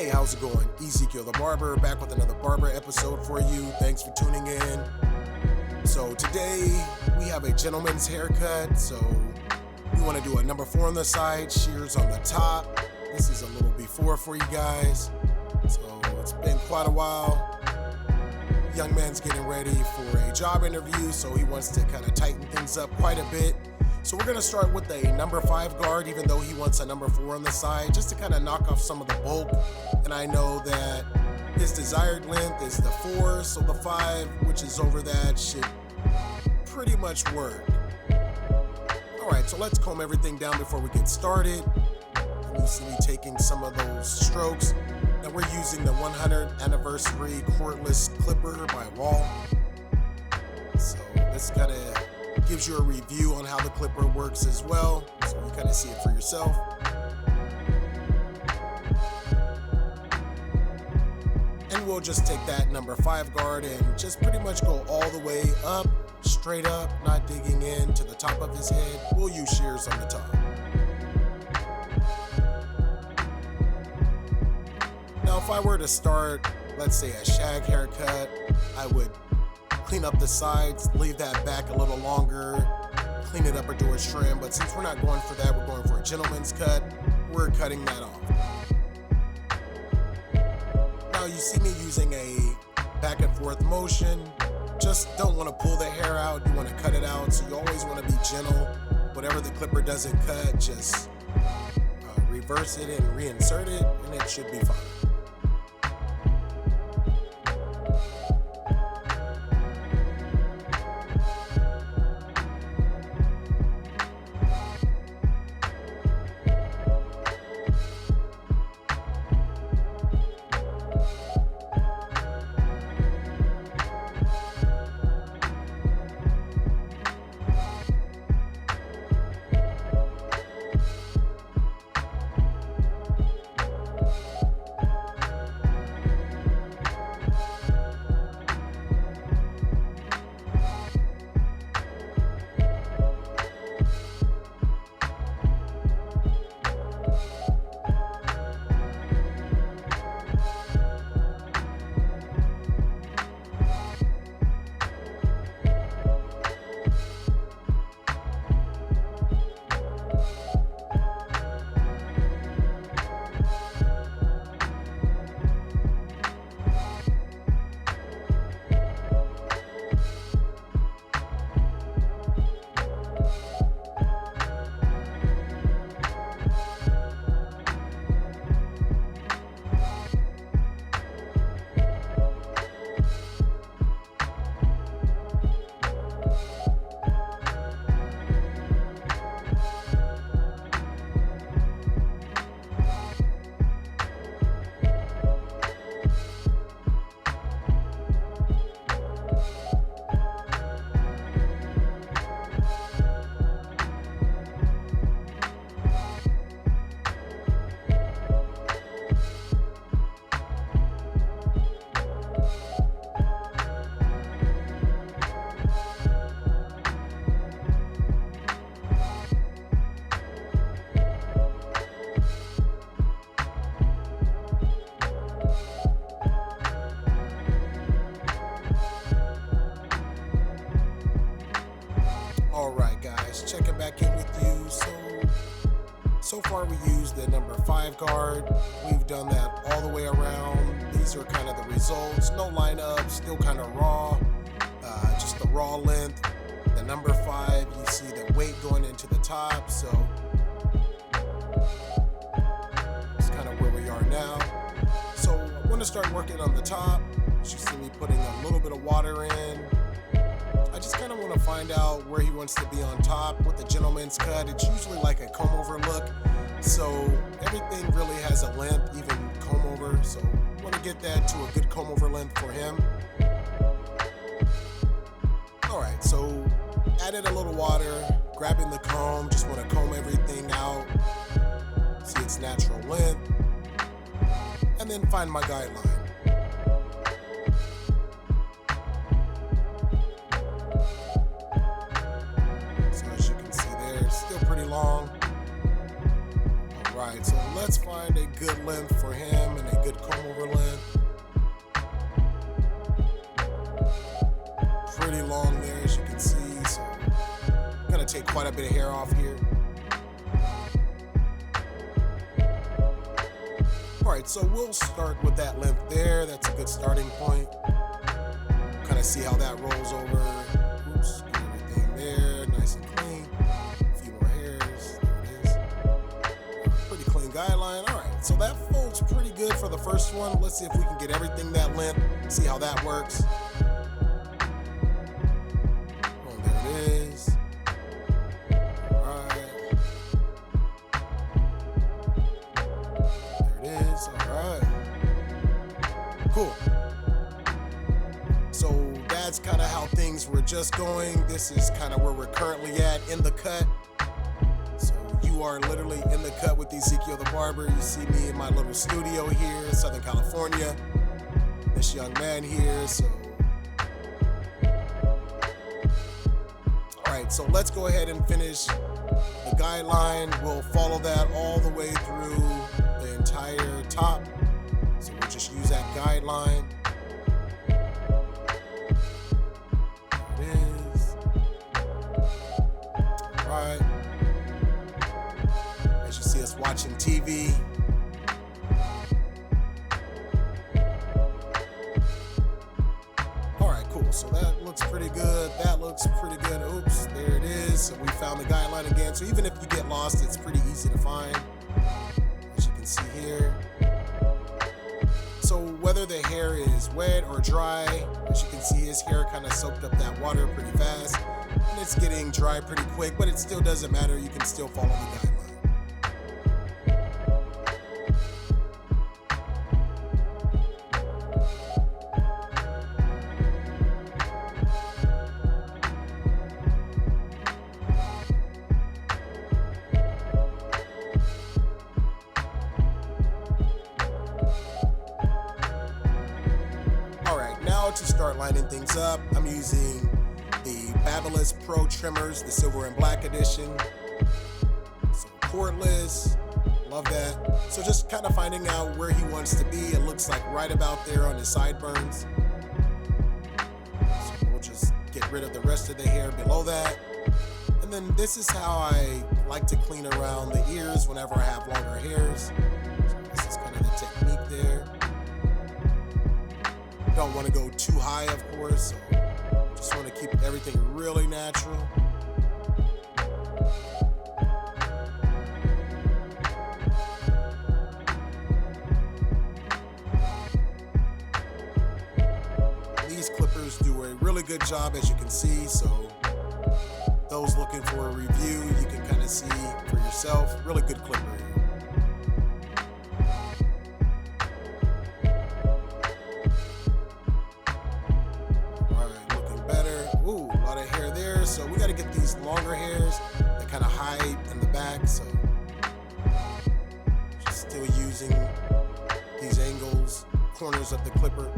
Hey, how's it going? Ezekiel the Barber back with another Barber episode for you. Thanks for tuning in. So today we have a gentleman's haircut. So we want to do a number 4 on the side, shears on the top. This is a little before for you guys. So it's been quite a while. Young man's getting ready for a job interview, so he wants to kind of tighten things up quite a bit. So we're going to start with a number 5 guard, even though he wants a number 4 on the side, just to kind of knock off some of the bulk. And I know that his desired length is the 4, so the 5, which is over that, should pretty much work. Alright, so let's comb everything down before we get started. And you see me taking some of those strokes. Now we're using the 100th anniversary cordless clipper by Wall. So this kind of gives you a review on how the clipper works as well, so you kind of see it for yourself. And we'll just take that number 5 guard and just pretty much go all the way up, straight up, not digging in to the top of his head. We'll use shears on the top. Now if I were to start, let's say a shag haircut, I would clean up the sides, leave that back a little longer, clean it up or do a trim. But since we're not going for that, we're going for a gentleman's cut, we're cutting that off. Now you see me using a back and forth motion. Just don't want to pull the hair out, you want to cut it out. So you always want to be gentle. Whatever the clipper doesn't cut, just reverse it and reinsert it, and it should be fine. Alright guys, checking back in with you. So far we used the number 5 guard. We've done that all the way around. These are kind of the results. No lineup, still kind of raw. Just the raw length. The number 5, you see the weight going into the top. So it's kind of where we are now. So I want to start working on the top. You see me putting a little bit of water in. I just kind of want to find out where he wants to be on top. With the gentleman's cut, it's usually like a comb over look. So everything really has a length, even comb over. So I want to get that to a good comb over length for him. Alright, so added a little water, grabbing the comb, just want to comb everything out. See its natural length. And then find my guideline. Alright, so let's find a good length for him and a good comb over length. Pretty long there, as you can see, so I'm gonna take quite a bit of hair off here. Alright, so we'll start with that length there. That's a good starting point. Kind of see how that rolls over. Oops, get everything there, nice and clean. A few more hairs, there it is. Pretty clean guideline. Alright, so that folds pretty good for the first one. Let's see if we can get everything that length, see how that works. Cool. So that's kind of how things were just going. This is kind of where we're currently at in the cut. So you are literally in the cut with Ezekiel the Barber. You see me in my little studio here in Southern California. This young man here, so. All right, so let's go ahead and finish the guideline. We'll follow that all the way through the entire top. So we'll just use that guideline. There it is. All right. As you see us watching TV. All right, cool. So that looks pretty good. That looks pretty good. Oops, there it is. So we found the guideline again. So even if you get lost, it's pretty easy to find. As you can see here. So whether the hair is wet or dry, as you can see, his hair kind of soaked up that water pretty fast. And it's getting dry pretty quick, but it still doesn't matter. You can still follow the guideline. To start lining things up, I'm using the Barber Pro trimmers, the silver and black edition. So cordless, love that. So just kind of finding out where he wants to be. It looks like right about there on his sideburns. So we'll just get rid of the rest of the hair below that. And then this is how I like to clean around the ears whenever I have longer hairs. So this is kind of the technique there. Don't want to go too high, of course, so just want to keep everything really natural. These clippers do a really good job, as you can see, so those looking for a review, you can kind of see for yourself. Really good clipper here. So we got to get these longer hairs that kind of hide in the back. So just still using these angles, corners of the clipper.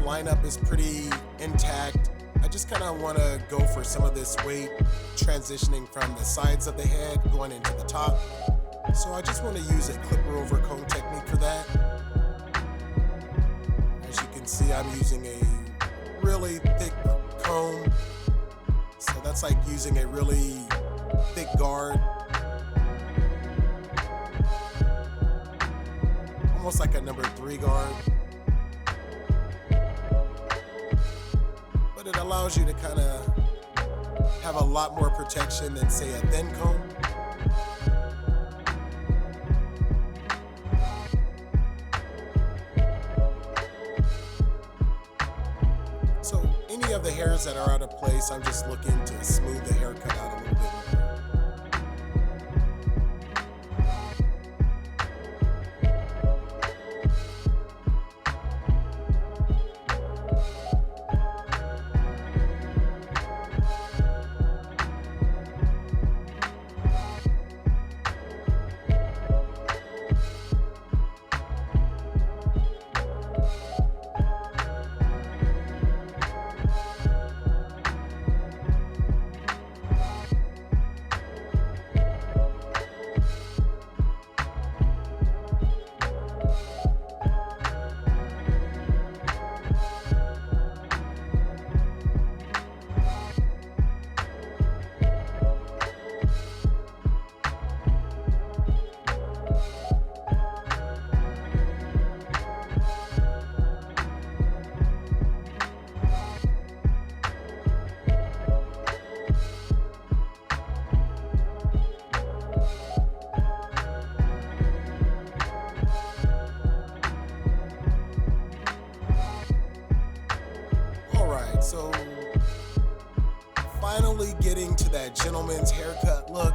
lineup is pretty intact. I just kind of want to go for some of this weight transitioning from the sides of the head going into the top. So I just want to use a clipper over comb technique for that. As you can see, I'm using a really thick comb. So that's like using a really thick guard. Almost like a number 3 guard. But it allows you to kind of have a lot more protection than, say, a thin comb. So any of the hairs that are out of place, I'm just looking to smooth the haircut out a little bit more. So finally getting to that gentleman's haircut look.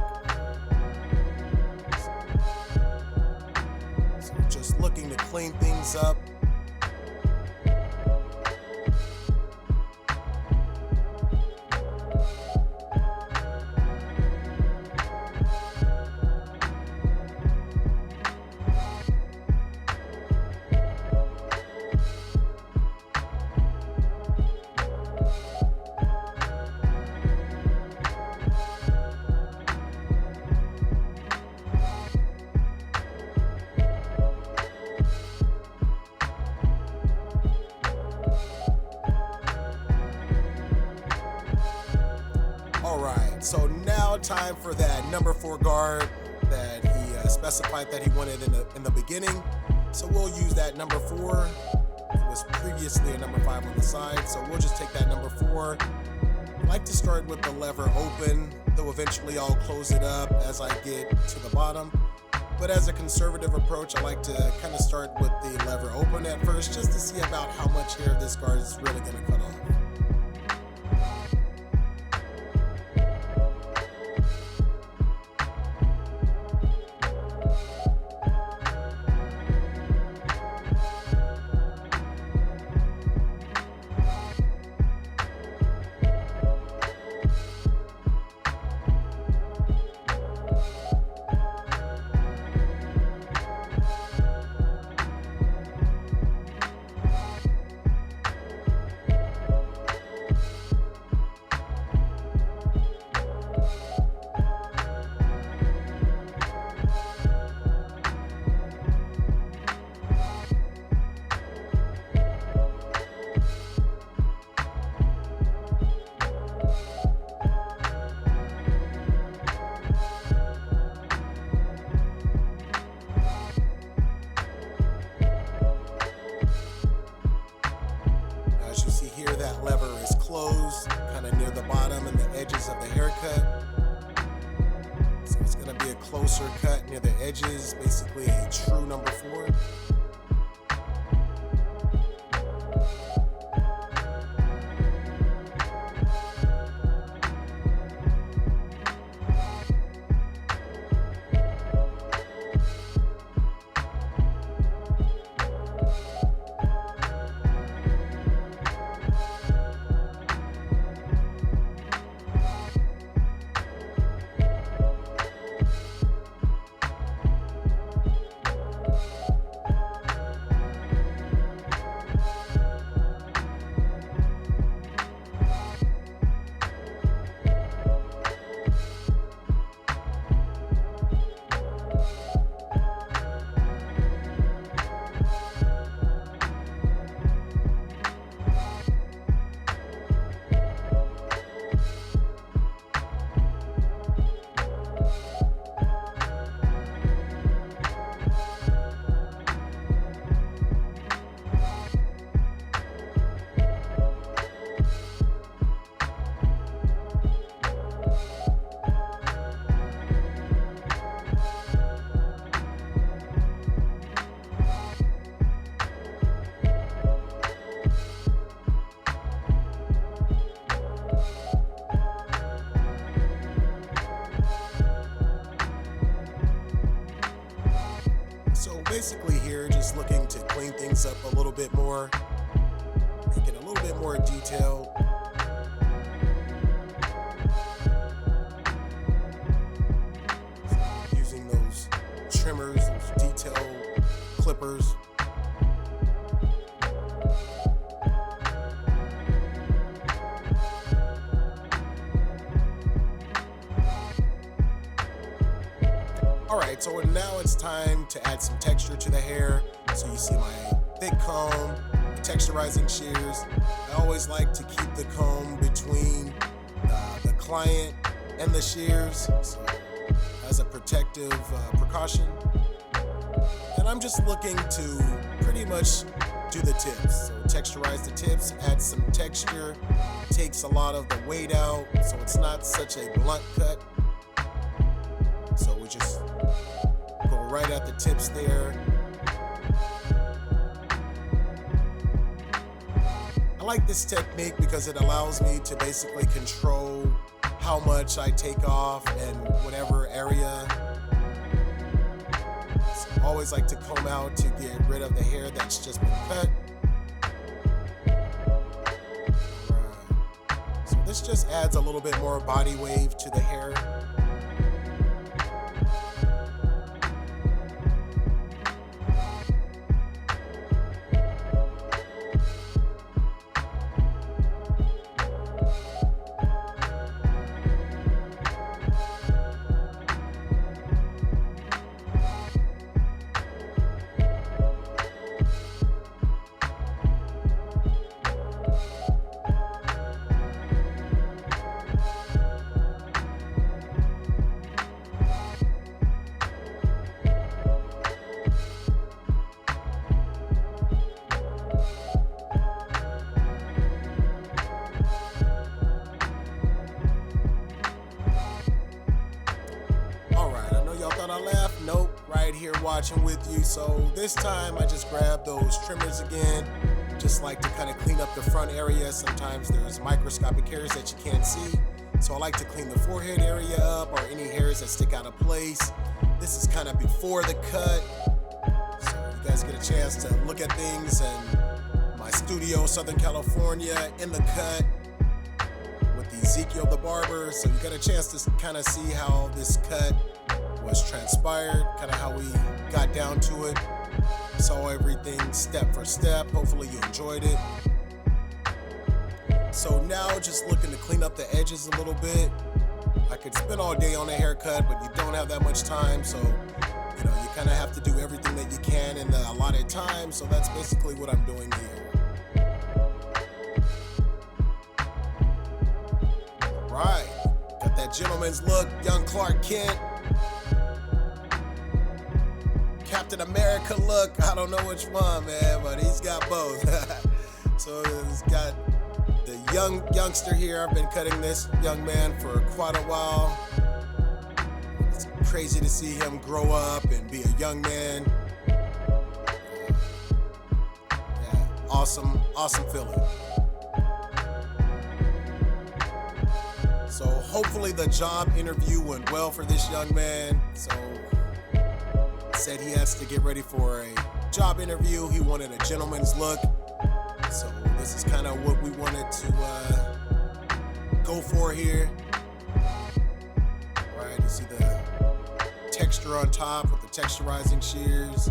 So just looking to clean things up. Alright, so now time for that number 4 guard that he specified that he wanted in the beginning. So we'll use that number 4. It was previously a number 5 on the side, so we'll just take that number 4. I like to start with the lever open, though eventually I'll close it up as I get to the bottom. But as a conservative approach, I like to kind of start with the lever open at first, just to see about how much hair this guard is really going to cut off. That lever is closed, kind of near the bottom and the edges of the haircut. So it's going to be a closer cut near the edges, basically a true number 4. looking to clean things up a little bit more, make it a little bit more detailed. So using those trimmers, those detail clippers. Alright, so now it's time to add some texture to the hair. So you see my thick comb, texturizing shears. I always like to keep the comb between the client and the shears, so as a protective precaution. And I'm just looking to pretty much do the tips. So texturize the tips, add some texture, takes a lot of the weight out, so it's not such a blunt cut. So we just go right at the tips there. I like this technique because it allows me to basically control how much I take off in whatever area. So I always like to comb out to get rid of the hair that's just been cut. Right. So this just adds a little bit more body wave to the hair. Nope, right here watching with you. So this time I just grabbed those trimmers again, just like to kind of clean up the front area. Sometimes there's microscopic hairs that you can't see, so I like to clean the forehead area up or any hairs that stick out of place. This is kind of before the cut, so you guys get a chance to look at things in my studio, Southern California, in the cut with Ezekiel the Barber. So you got a chance to kind of see how this cut was transpired, kind of how we got down to it. Saw everything step for step. Hopefully you enjoyed it. So now just looking to clean up the edges a little bit. I could spend all day on a haircut, but you don't have that much time, so you kind of have to do everything that you can in the allotted time. So that's basically what I'm doing here. Right, got that gentleman's look, young Clark Kent, Captain America look. I don't know which one, man, but he's got both. So he's got the youngster here. I've been cutting this young man for quite a while. It's crazy to see him grow up and be a young man. Yeah, awesome feeling. So hopefully the job interview went well for this young man. So said he has to get ready for a job interview. He wanted a gentleman's look. So this is kind of what we wanted to go for here. Right, you see the texture on top with the texturizing shears.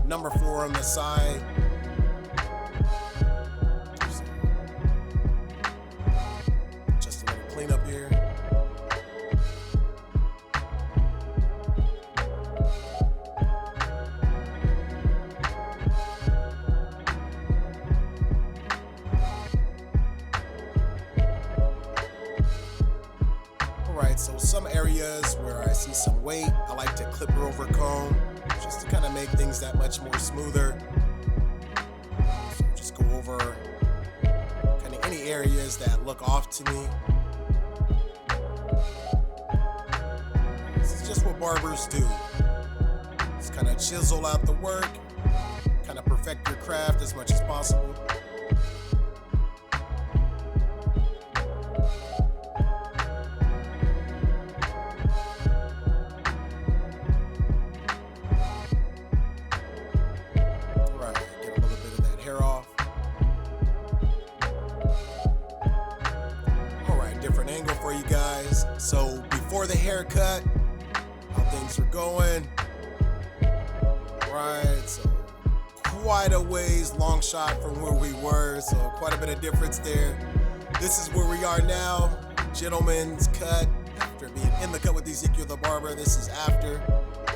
Number 4 on the side. Just a little cleanup here. So some areas where I see some weight, I like to clip her over comb just to kind of make things that much more smoother. So just go over kind of any areas that look off to me. This is just what barbers do. Just kind of chisel out the work, kind of perfect your craft as much as possible. So before the haircut, how things are going. Right, so quite a ways long shot from where we were, so quite a bit of difference there. This is where we are now, gentleman's cut. After being in the cut with Ezekiel the Barber, this is after.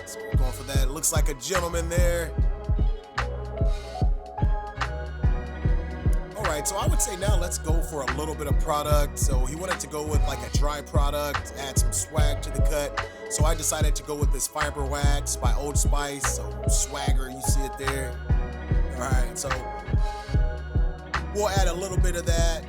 So we're going for that. It looks like a gentleman there. All right, so I would say now let's go for a little bit of product. So he wanted to go with like a dry product, add some swag to the cut. So I decided to go with this fiber wax by Old Spice. So swagger, you see it there. All right, so we'll add a little bit of that.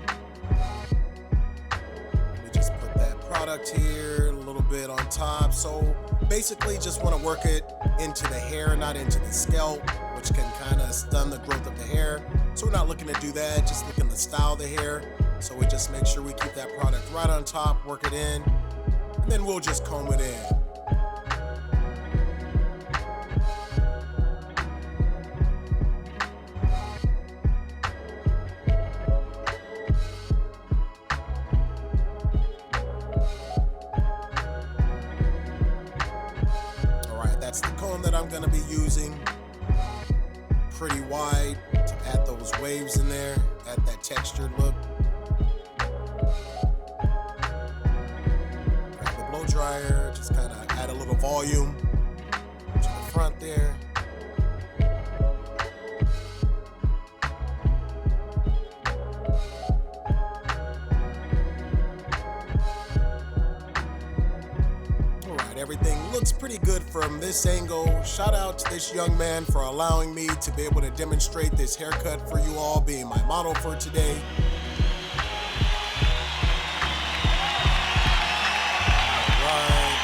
Let me just put that product here, a little bit on top. So basically just want to work it into the hair, not into the scalp, which can kind of stun the growth of the hair. So we're not looking to do that, just looking to style the hair. So we just make sure we keep that product right on top, work it in, and then we'll just comb it in. That's the comb that I'm going to be using. Pretty wide to add those waves in there, add that textured look. Grab the blow dryer, just kind of add a little volume to the front there. Everything looks pretty good from this angle. Shout out to this young man for allowing me to be able to demonstrate this haircut for you all, being my model for today. Right.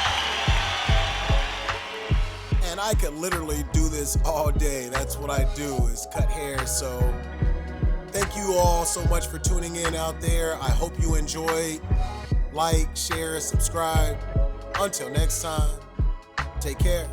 And I could literally do this all day. That's what I do, is cut hair. So thank you all so much for tuning in out there. I hope you enjoyed. Like, share, subscribe. Until next time, take care.